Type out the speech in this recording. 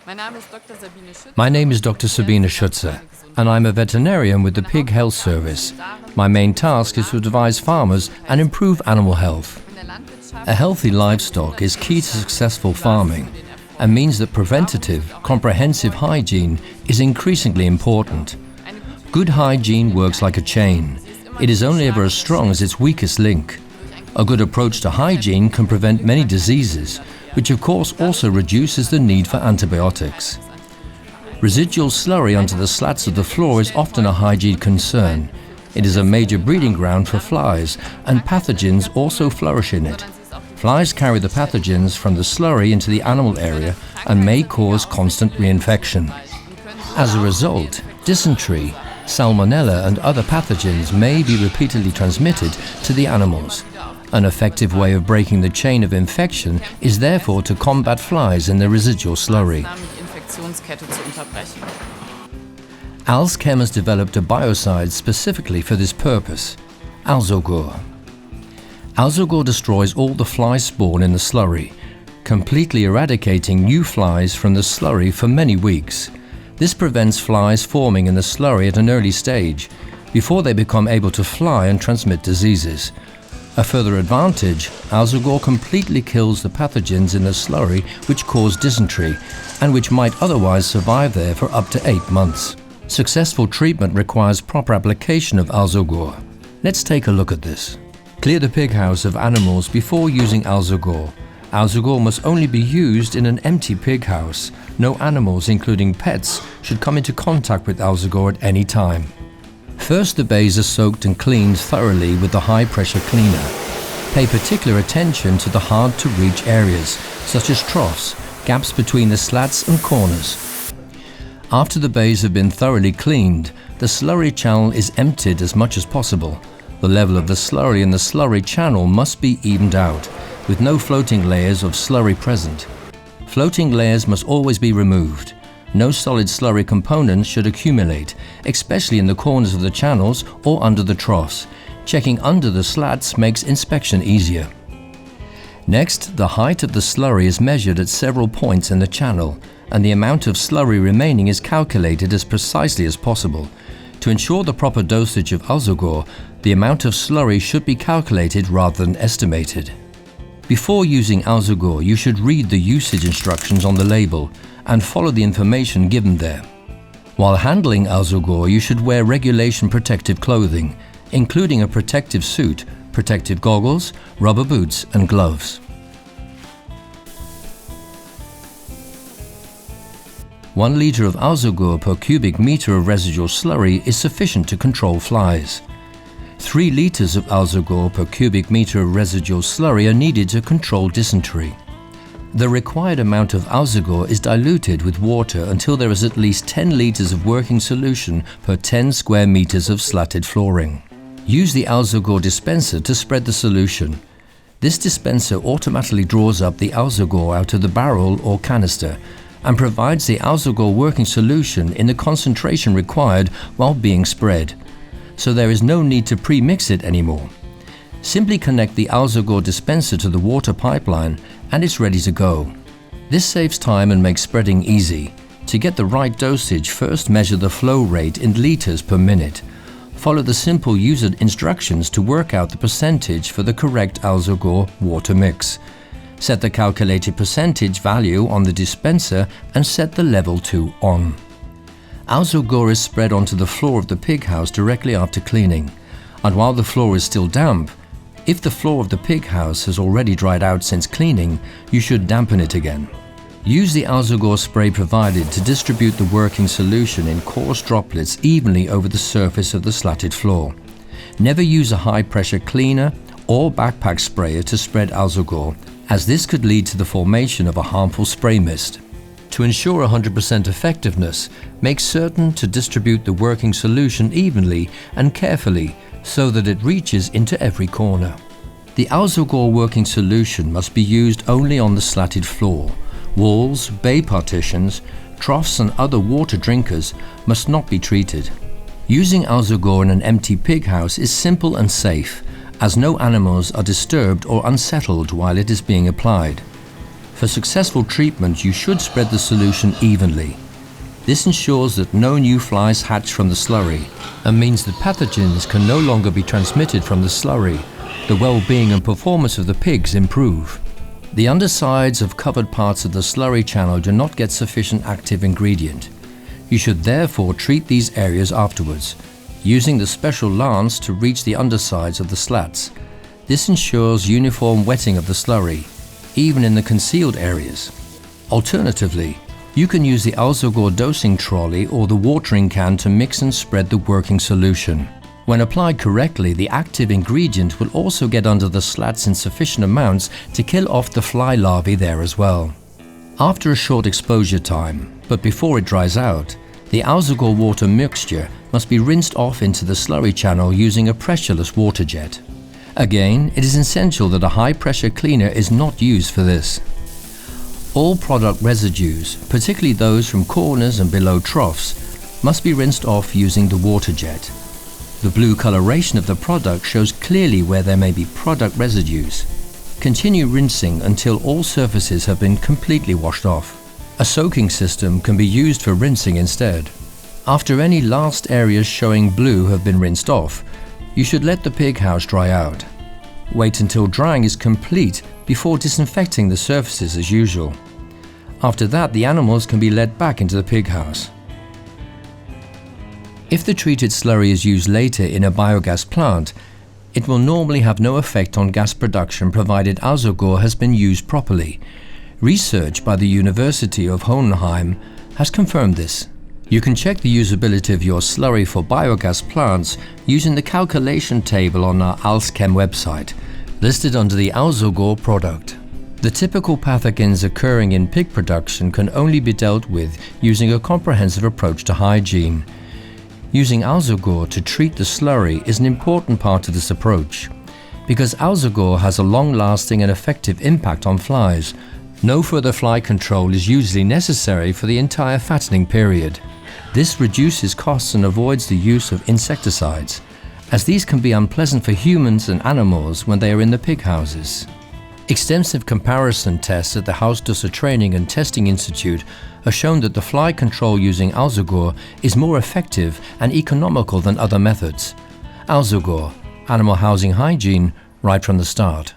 My name is Dr. Sabine Schütze, and I'm a veterinarian with the Pig Health Service. My main task is to advise farmers and improve animal health. A healthy livestock is key to successful farming and means that preventative, comprehensive hygiene is increasingly important. Good hygiene works like a chain. It is only ever as strong as its weakest link. A good approach to hygiene can prevent many diseases, which of course also reduces the need for antibiotics. Residual slurry onto the slats of the floor is often a hygiene concern. It is a major breeding ground for flies, and pathogens also flourish in it. Flies carry the pathogens from the slurry into the animal area and may cause constant reinfection. As a result, dysentery, salmonella and other pathogens may be repeatedly transmitted to the animals. An effective way of breaking the chain of infection is therefore to combat flies in the residual slurry. AlzChem has developed a biocide specifically for this purpose, Alzogur. Alzogur destroys all the fly spawn in the slurry, completely eradicating new flies from the slurry for many weeks. This prevents flies forming in the slurry at an early stage, before they become able to fly and transmit diseases. A further advantage, Alzogur completely kills the pathogens in the slurry which cause dysentery and which might otherwise survive there for up to 8 months. Successful treatment requires proper application of Alzogur. Let's take a look at this. Clear the pig house of animals before using Alzogur. Alzogur must only be used in an empty pig house. No animals, including pets, should come into contact with Alzogur at any time. First, the bays are soaked and cleaned thoroughly with the high-pressure cleaner. Pay particular attention to the hard-to-reach areas, such as troughs, gaps between the slats and corners. After the bays have been thoroughly cleaned, the slurry channel is emptied as much as possible. The level of the slurry in the slurry channel must be evened out, with no floating layers of slurry present. Floating layers must always be removed. No solid slurry components should accumulate, especially in the corners of the channels or under the troughs. Checking under the slats makes inspection easier. Next, the height of the slurry is measured at several points in the channel, and the amount of slurry remaining is calculated as precisely as possible. To ensure the proper dosage of Alzogur, the amount of slurry should be calculated rather than estimated. Before using Alzogur, you should read the usage instructions on the label and follow the information given there. While handling Alzogur, you should wear regulation protective clothing, including a protective suit, protective goggles, rubber boots and gloves. One liter of Alzogur per cubic meter of residual slurry is sufficient to control flies. 3 liters of Alzogur per cubic meter of residual slurry are needed to control dysentery. The required amount of Alzogur is diluted with water until there is at least 10 liters of working solution per 10 square meters of slatted flooring. Use the Alzogur dispenser to spread the solution. This dispenser automatically draws up the Alzogur out of the barrel or canister and provides the Alzogur working solution in the concentration required while being spread, so there is no need to pre-mix it anymore. Simply connect the Alzogur dispenser to the water pipeline and it's ready to go. This saves time and makes spreading easy. To get the right dosage, first measure the flow rate in liters per minute. Follow the simple user instructions to work out the percentage for the correct Alzogur water mix. Set the calculated percentage value on the dispenser and set the level to on. Alzogur is spread onto the floor of the pig house directly after cleaning, and while the floor is still damp, if the floor of the pig house has already dried out since cleaning, you should dampen it again. Use the Alzogur spray provided to distribute the working solution in coarse droplets evenly over the surface of the slatted floor. Never use a high-pressure cleaner or backpack sprayer to spread Alzogur, as this could lead to the formation of a harmful spray mist. To ensure 100% effectiveness, make certain to distribute the working solution evenly and carefully so that it reaches into every corner. The Alzogur working solution must be used only on the slatted floor. Walls, bay partitions, troughs and other water drinkers must not be treated. Using Alzogur in an empty pig house is simple and safe, as no animals are disturbed or unsettled while it is being applied. For successful treatment, you should spread the solution evenly. This ensures that no new flies hatch from the slurry and means that pathogens can no longer be transmitted from the slurry. The well-being and performance of the pigs improve. The undersides of covered parts of the slurry channel do not get sufficient active ingredient. You should therefore treat these areas afterwards, using the special lance to reach the undersides of the slats. This ensures uniform wetting of the slurry, even in the concealed areas. Alternatively, you can use the Alzogur dosing trolley or the watering can to mix and spread the working solution. When applied correctly, the active ingredient will also get under the slats in sufficient amounts to kill off the fly larvae there as well. After a short exposure time, but before it dries out, the Alzogur water mixture must be rinsed off into the slurry channel using a pressureless water jet. Again, it is essential that a high-pressure cleaner is not used for this. All product residues, particularly those from corners and below troughs, must be rinsed off using the water jet. The blue coloration of the product shows clearly where there may be product residues. Continue rinsing until all surfaces have been completely washed off. A soaking system can be used for rinsing instead. After any last areas showing blue have been rinsed off, you should let the pig house dry out. Wait until drying is complete before disinfecting the surfaces as usual. After that, the animals can be let back into the pig house. If the treated slurry is used later in a biogas plant, it will normally have no effect on gas production provided Alzogur has been used properly. Research by the University of Hohenheim has confirmed this. You can check the usability of your slurry for biogas plants using the calculation table on our AlzChem website, listed under the Alzogur product. The typical pathogens occurring in pig production can only be dealt with using a comprehensive approach to hygiene. Using Alzogur to treat the slurry is an important part of this approach. Because Alzogur has a long-lasting and effective impact on flies, no further fly control is usually necessary for the entire fattening period. This reduces costs and avoids the use of insecticides, as these can be unpleasant for humans and animals when they are in the pig houses. Extensive comparison tests at the Hausdusser Training and Testing Institute have shown that the fly control using Alzogur is more effective and economical than other methods. Alzogur, animal housing hygiene, right from the start.